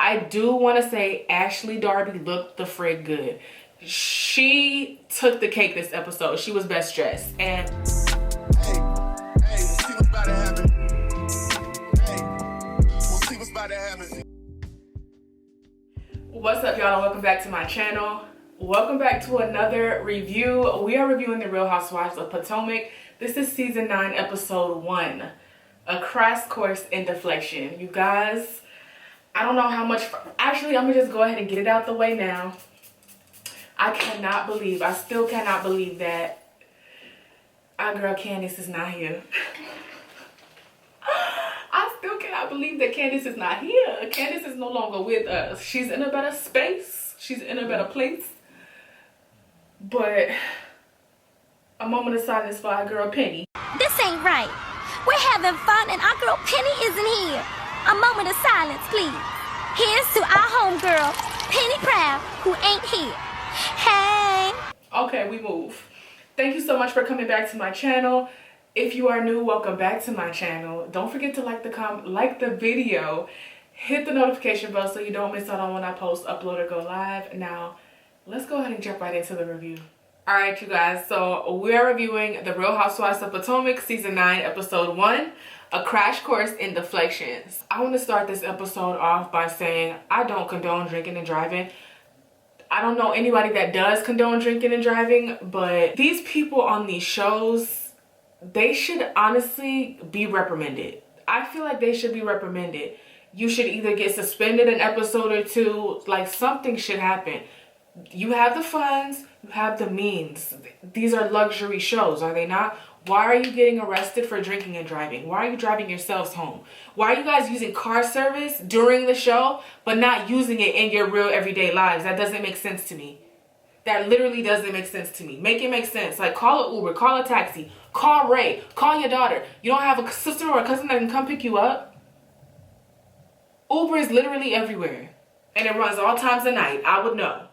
I do want to say Ashley Darby looked the frig good. She took the cake this episode. She was best dressed. And hey, see what's about to happen. Hey, we'll see what's about to happen. What's up, y'all, and welcome back to my channel. Welcome back to another review. We are reviewing the Real Housewives of Potomac. This is season 9, episode 1. A crash course in deflection. You guys, I don't know how much. Actually, I'm gonna just go ahead and get it out the way now. I still cannot believe that our girl Candace is not here. I still cannot believe that Candace is not here. Candace is no longer with us. She's in a better space. She's in a better place. But a moment of silence for our girl Penny. This ain't right. We're having fun and our girl Penny isn't here. A moment of silence, please. Here's to our homegirl, Penny Proud, who ain't here. Hey! Okay, we move. Thank you so much for coming back to my channel. If you are new, welcome back to my channel. Don't forget to like the video. Hit the notification bell so you don't miss out on when I post, upload, or go live. Now, let's go ahead and jump right into the review. Alright, you guys, so we're reviewing The Real Housewives of Potomac, Season 9, Episode 1, A Crash Course in Deflections. I want to start this episode off by saying I don't condone drinking and driving. I don't know anybody that does condone drinking and driving, but these people on these shows, they should honestly be reprimanded. I feel like they should be reprimanded. You should either get suspended an episode or two, like something should happen. You have the funds, you have the means. These are luxury shows, are they not? Why are you getting arrested for drinking and driving? Why are you driving yourselves home? Why are you guys using car service during the show, but not using it in your real everyday lives? That doesn't make sense to me. That literally doesn't make sense to me. Make it make sense. Like, call an Uber, call a taxi, call Ray, call your daughter. You don't have a sister or a cousin that can come pick you up? Uber is literally everywhere. And it runs all times of night. I would know.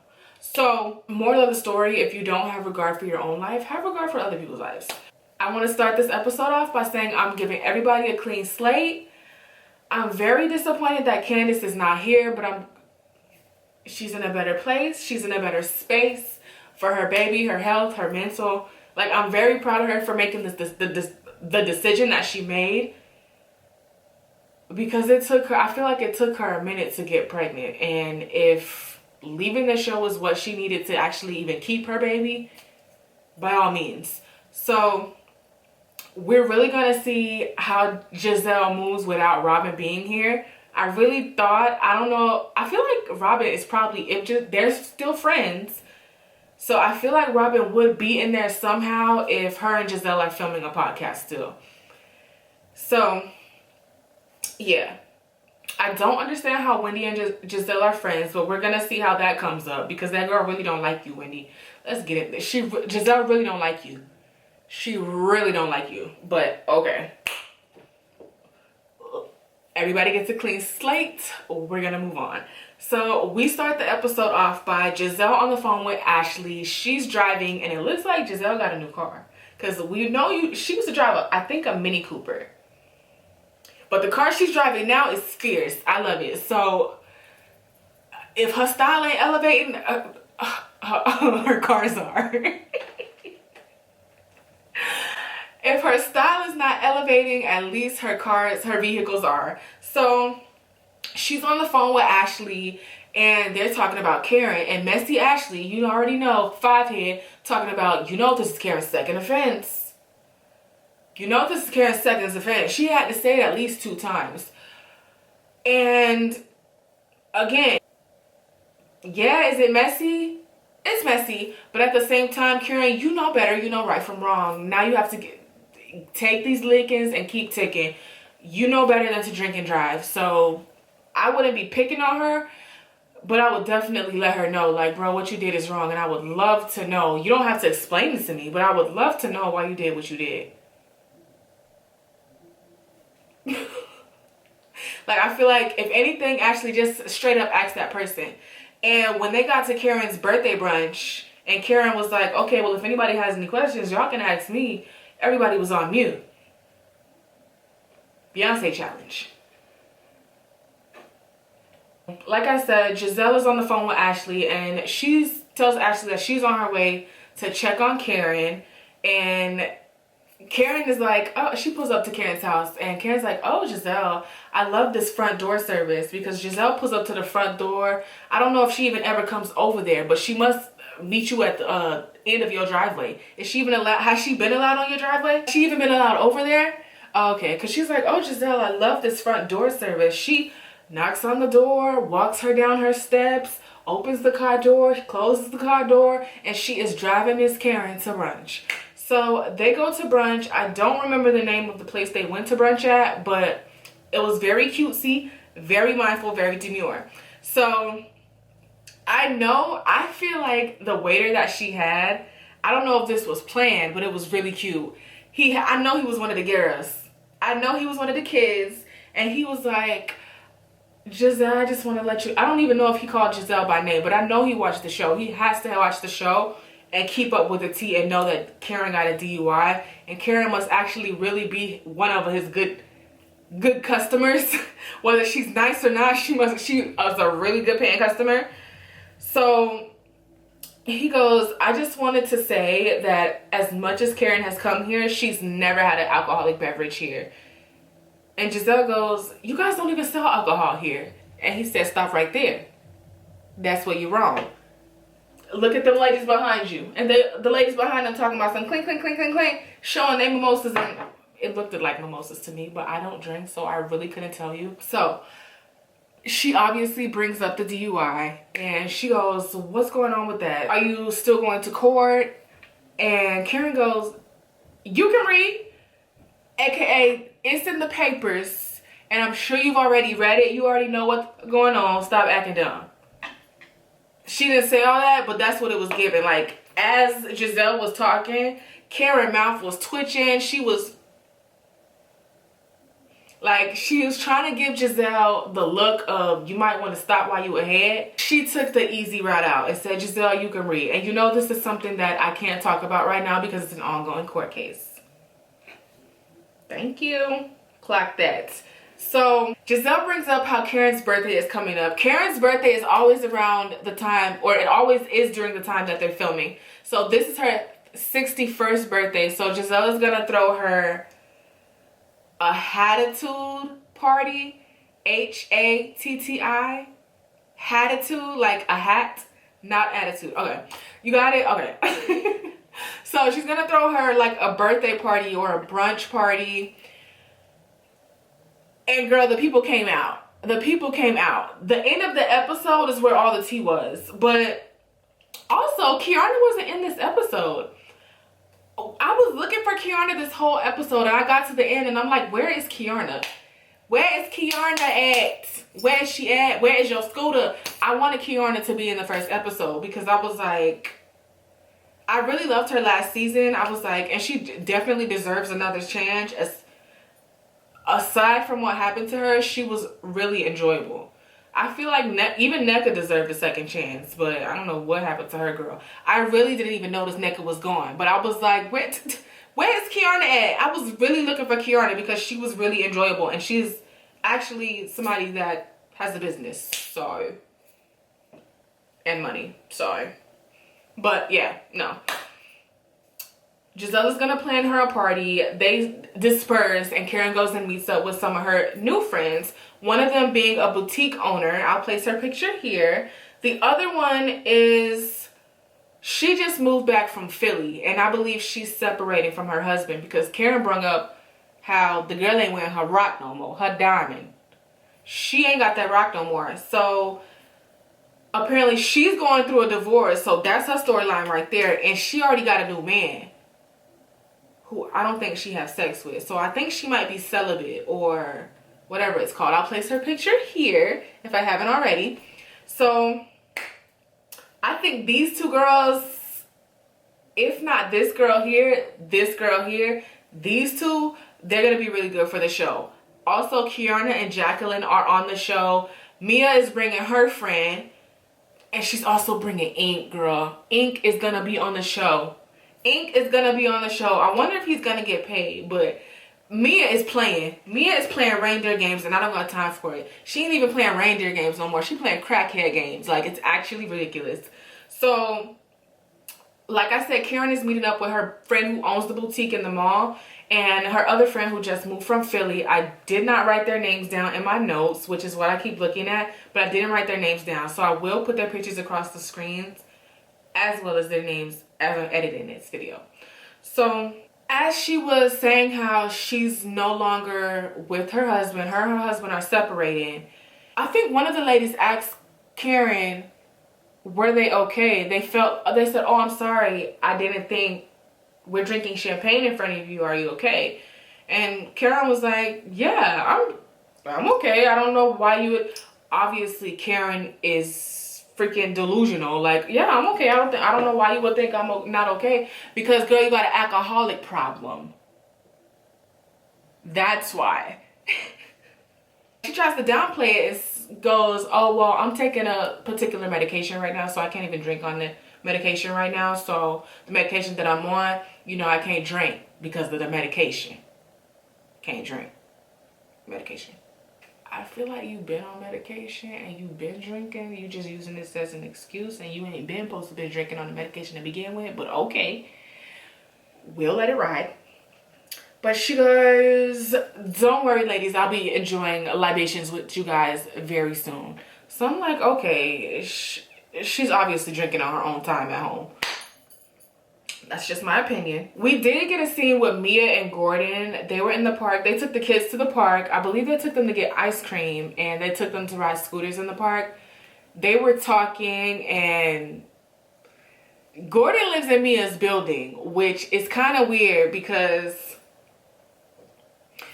So, moral of the story, if you don't have regard for your own life, have regard for other people's lives. I want to start this episode off by saying I'm giving everybody a clean slate. I'm very disappointed that Candace is not here, but she's in a better place. She's in a better space for her baby, her health, her mental. Like, I'm very proud of her for making the decision that she made. Because I feel like it took her a minute to get pregnant. And if leaving the show was what she needed to actually even keep her baby, by all means. So, we're really going to see how Gizelle moves without Robin being here. I really thought, I don't know, I feel like Robin is probably, they're still friends. So I feel like Robin would be in there somehow if her and Gizelle are filming a podcast still. So, yeah. I don't understand how Wendy and Gizelle are friends, but we're going to see how that comes up. Because that girl really don't like you, Wendy. Let's get it. Gizelle really don't like you. She really don't like you. But, okay. Everybody gets a clean slate. We're going to move on. So, we start the episode off by Gizelle on the phone with Ashley. She's driving, and it looks like Gizelle got a new car. Because we know she used to drive, I think, a Mini Cooper. But the car she's driving now is fierce. I love it. So, if her style ain't elevating, her cars are. If her style is not elevating, at least her vehicles are. So, she's on the phone with Ashley, and they're talking about Karen. And messy Ashley, you already know, 5head, talking about, this is Karen's second offense. This is Karen's second offense. She had to say it at least 2 times. And, again, yeah, is it messy? It's messy. But at the same time, Karen, you know better. You know right from wrong. Now you have to take these lickings and keep ticking. You know better than to drink and drive. So, I wouldn't be picking on her. But I would definitely let her know, like, bro, what you did is wrong. And I would love to know. You don't have to explain this to me. But I would love to know why you did what you did. Like, I feel like, if anything, Ashley just straight up asked that person. And when they got to Karen's birthday brunch, and Karen was like, okay, well, if anybody has any questions, y'all can ask me. Everybody was on mute. Beyonce challenge. Like I said, Giselle is on the phone with Ashley, and she tells Ashley that she's on her way to check on Karen. And Karen is like, oh, she pulls up to Karen's house, and Karen's like, oh, Giselle, I love this front door service, because Giselle pulls up to the front door. I don't know if she even ever comes over there, but she must meet you at the end of your driveway. Is she even allowed? Has she been allowed on your driveway? Has she even been allowed over there? Okay, because she's like, oh, Giselle, I love this front door service. She knocks on the door, walks her down her steps, opens the car door, closes the car door, and she is driving Miss Karen to brunch. So they go to brunch. I don't remember the name of the place they went to brunch at, but it was very cutesy, very mindful, very demure. So I feel like the waiter that she had, I don't know if this was planned, but it was really cute. I know he was one of the girls. I know he was one of the kids, and he was like, Giselle, I just want to let you, I don't even know if he called Giselle by name, but I know he watched the show. He has to watch the show and keep up with the tea and know that Karen got a DUI, and Karen must actually really be one of his good customers. Whether she's nice or not, she is a really good paying customer. So he goes, I just wanted to say that as much as Karen has come here, she's never had an alcoholic beverage here. And Giselle goes, you guys don't even sell alcohol here. And he said, stop right there. That's where you're wrong. Look at them ladies behind you. And the ladies behind them talking about some clink, clink, clink, clink, clink, showing their mimosas. And it looked like mimosas to me, but I don't drink, so I really couldn't tell you. So she obviously brings up the DUI, and she goes, what's going on with that? Are you still going to court? And Karen goes, you can read, aka it's in the papers, and I'm sure you've already read it. You already know what's going on. Stop acting dumb. She didn't say all that, but that's what it was given. Like, as Giselle was talking, Karen's mouth was twitching. She was trying to give Giselle the look of, you might want to stop while you ahead. She took the easy route out and said, Giselle, you can read. And you know this is something that I can't talk about right now because it's an ongoing court case. Thank you. Clock that. So Giselle brings up how Karen's birthday is coming up. Karen's birthday is always around the time, or it always is during the time that they're filming. So this is her 61st birthday. So Giselle is going to throw her a Hatitude party. H-A-T-T-I. Hatitude, like a hat, not attitude. Okay. You got it? Okay. So she's going to throw her like a birthday party or a brunch party. And girl, the people came out. The people came out. The end of the episode is where all the tea was. But also, Kiana wasn't in this episode. I was looking for Kiana this whole episode, and I got to the end, and I'm like, where is Kiana? Where is Kiana at? Where is she at? Where is your scooter? I wanted Kiana to be in the first episode because I was like, I really loved her last season. I was like, and she definitely deserves another chance. Aside from what happened to her, she was really enjoyable. I feel like even NECA deserved a second chance, but I don't know what happened to her, girl. I really didn't even notice NECA was gone, but I was like, where is Kiana at? I was really looking for Kiana because she was really enjoyable, and she's actually somebody that has a business, so, and money, so. But yeah, no. Giselle is going to plan her a party. They disperse, and Karen goes and meets up with some of her new friends. One of them being a boutique owner. I'll place her picture here. The other one is, she just moved back from Philly, and I believe she's separating from her husband because Karen brought up how the girl ain't wearing her rock no more, her diamond. She ain't got that rock no more. So apparently she's going through a divorce, so that's her storyline right there, and she already got a new man who I don't think she has sex with. So I think she might be celibate or whatever it's called. I'll place her picture here if I haven't already. So I think these two girls, if not this girl here, these two, they're going to be really good for the show. Also, Kiana and Jacqueline are on the show. Mia is bringing her friend, and she's also bringing Ink, girl. Ink is going to be on the show. Ink is going to be on the show. I wonder if he's going to get paid, but Mia is playing reindeer games, and I don't got time for it. She ain't even playing reindeer games no more. She playing crackhead games. Like, it's actually ridiculous. So, like I said, Karen is meeting up with her friend who owns the boutique in the mall, and her other friend who just moved from Philly. I did not write their names down in my notes, which is what I keep looking at, but I didn't write their names down. So I will put their pictures across the screens as well as their names as I'm editing this video. So as she was saying how she's no longer with her husband, her and her husband are separating, I think one of the ladies asked Karen, were they okay? They said, oh, I'm sorry, I didn't think we're drinking champagne in front of you. Are you okay? And Karen was like, yeah, I'm okay. I don't know why you would. Obviously, Karen is freaking delusional. Like, yeah, I'm okay. I don't know why you would think I'm not okay. Because, girl, you got an alcoholic problem. That's why. She tries to downplay it and goes, oh, well, I'm taking a particular medication right now, so I can't even drink on the medication right now. So the medication that I'm on, you know, I can't drink because of the medication. Can't drink. Medication. I feel like you've been on medication and you've been drinking. You just using this as an excuse, and you ain't been supposed to be drinking on the medication to begin with. But okay, we'll let it ride. But she goes, don't worry, ladies, I'll be enjoying libations with you guys very soon. So I'm like, okay, she's obviously drinking on her own time at home. That's just my opinion. We did get a scene with Mia and Gordon. They were in the park. They took the kids to the park. I believe they took them to get ice cream, and they took them to ride scooters in the park. They were talking, and Gordon lives in Mia's building, which is kind of weird because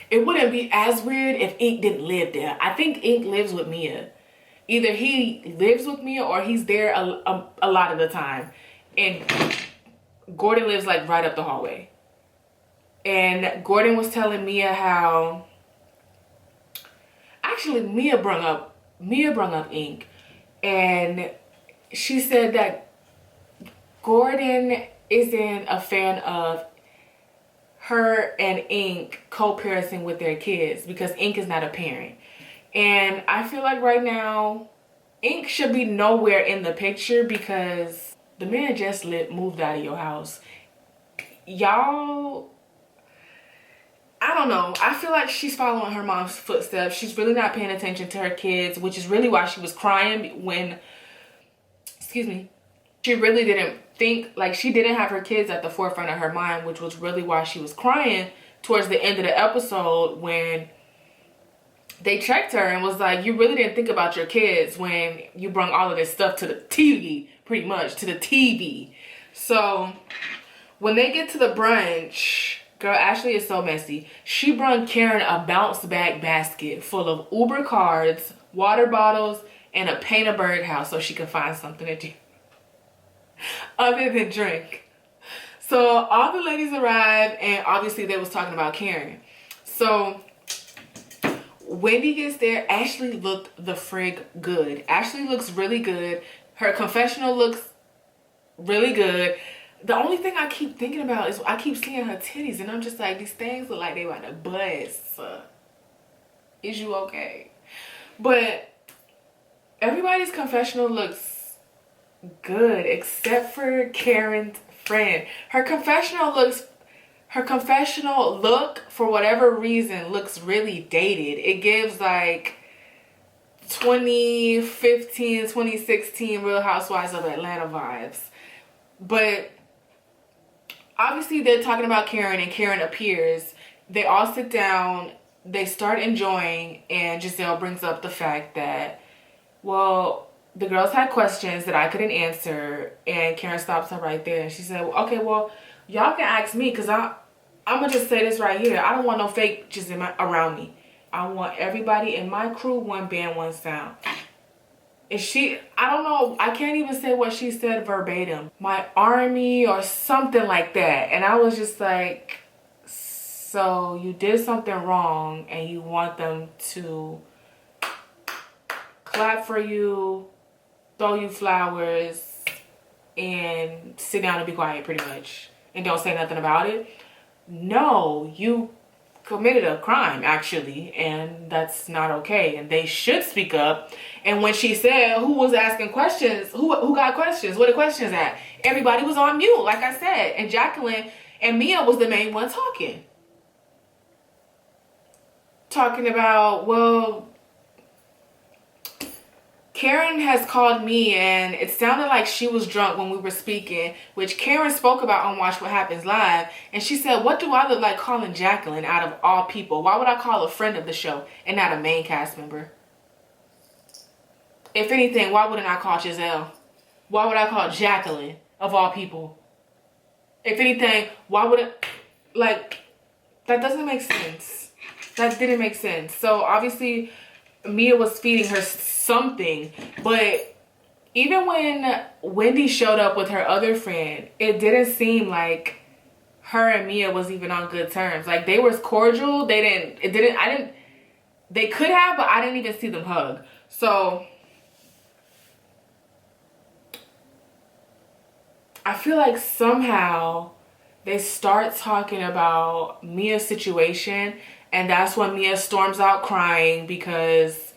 it wouldn't be as weird if Ink didn't live there. I think Ink lives with Mia. Either he lives with Mia or he's there a lot of the time. And Gordon lives like right up the hallway. And Gordon was telling Mia how... Actually, Mia brung up Ink. And she said that Gordon isn't a fan of her and Ink co-parenting with their kids because Ink is not a parent. And I feel like right now, Ink should be nowhere in the picture because the man just moved out of your house. Y'all, I don't know. I feel like she's following her mom's footsteps. She's really not paying attention to her kids, which is really why she was crying when, excuse me, she really didn't think, like, she didn't have her kids at the forefront of her mind, which was really why she was crying towards the end of the episode when they checked her and was like, you really didn't think about your kids when you brought all of this stuff to the TV, pretty much, to the TV. So when they get to the brunch, girl, Ashley is so messy. She brought Karen a bounce back basket full of Uber cards, water bottles, and a paint a birdhouse so she could find something to do other than drink. So all the ladies arrived, and obviously they was talking about Karen. So Wendy gets there. Ashley looked the frig good. Ashley looks really good. Her confessional looks really good. The only thing I keep thinking about is I keep seeing her titties, and I'm just like, these things look like they about to bust. Is you okay? But everybody's confessional looks good except for Karen's friend. Her confessional look, for whatever reason, looks really dated. It gives like 2015, 2016 Real Housewives of Atlanta vibes. But obviously they're talking about Karen, and Karen appears. They all sit down, they start enjoying, and Giselle brings up the fact that, well, the girls had questions that I couldn't answer, and Karen stops her right there, and she said, well, okay, well, y'all can ask me, because I'm going to just say this right here. I don't want no fake just around me. I want everybody in my crew, one band, one sound. And I don't know, I can't even say what she said verbatim. My army or something like that. And I was just like, so you did something wrong and you want them to clap for you, throw you flowers, and sit down and be quiet pretty much. And don't say nothing about it? No, you committed a crime, actually, and that's not okay, and they should speak up. And when she said who was asking questions, who got questions, where the questions at, everybody was on mute, like I said, and Jacqueline and Mia was the main one talking about, well, Karen has called me and it sounded like she was drunk when we were speaking, which Karen spoke about on Watch What Happens Live. And she said, what do I look like calling Jacqueline out of all people? Why would I call a friend of the show and not a main cast member? If anything, why wouldn't I call Giselle? Why would I call Jacqueline of all people? If anything, why would it, like, that doesn't make sense. That didn't make sense. So obviously Mia was feeding her something, but even when Wendy showed up with her other friend, it didn't seem like her and Mia was even on good terms. Like, they were cordial. They could have, but I didn't even see them hug. So I feel like somehow they start talking about Mia's situation, and that's when Mia storms out crying because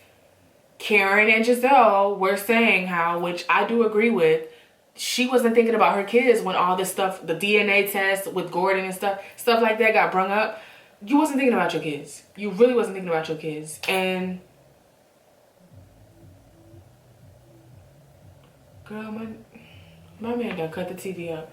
Karen and Giselle were saying how, which I do agree with, she wasn't thinking about her kids when all this stuff, the DNA test with Gordon and stuff like that got brung up. You wasn't thinking about your kids. You really wasn't thinking about your kids. And girl, my man done cut the TV up.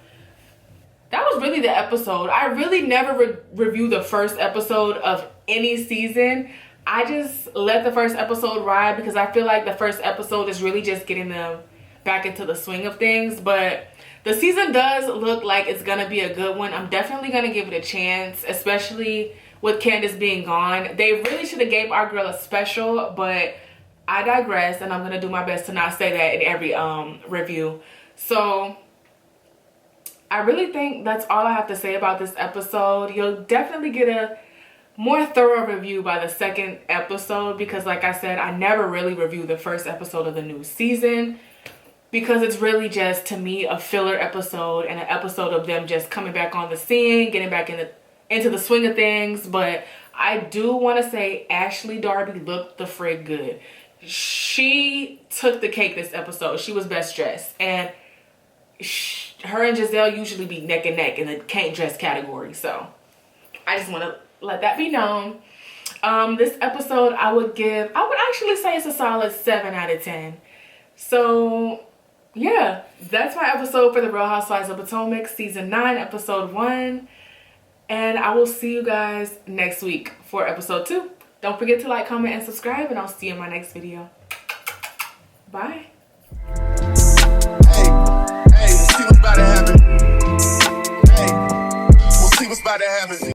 That was really the episode. I really never review the first episode of any season. I just let the first episode ride because I feel like the first episode is really just getting them back into the swing of things. But the season does look like it's gonna be a good one. I'm definitely gonna give it a chance, especially with Candace being gone. They really should have gave our girl a special, but I digress, and I'm gonna do my best to not say that in every review. So I really think that's all I have to say about this episode. You'll definitely get a more thorough review by the second episode because, like I said, I never really review the first episode of the new season because it's really just, to me, a filler episode and an episode of them just coming back on the scene, getting back into the swing of things. But I do want to say Ashley Darby looked the frig good. She took the cake this episode. She was best dressed, and her and Giselle usually be neck and neck in the can't dress category. So I just want to let that be known. This episode I would actually say it's a solid 7 out of 10. So yeah, that's my episode for the Real Housewives of Potomac season 9 episode 1, and I will see you guys next week for episode 2. Don't forget to like, comment, and subscribe, and I'll see you in my next video. Bye. Hey, we'll see what's about to happen. Hey, we'll see what's about to happen.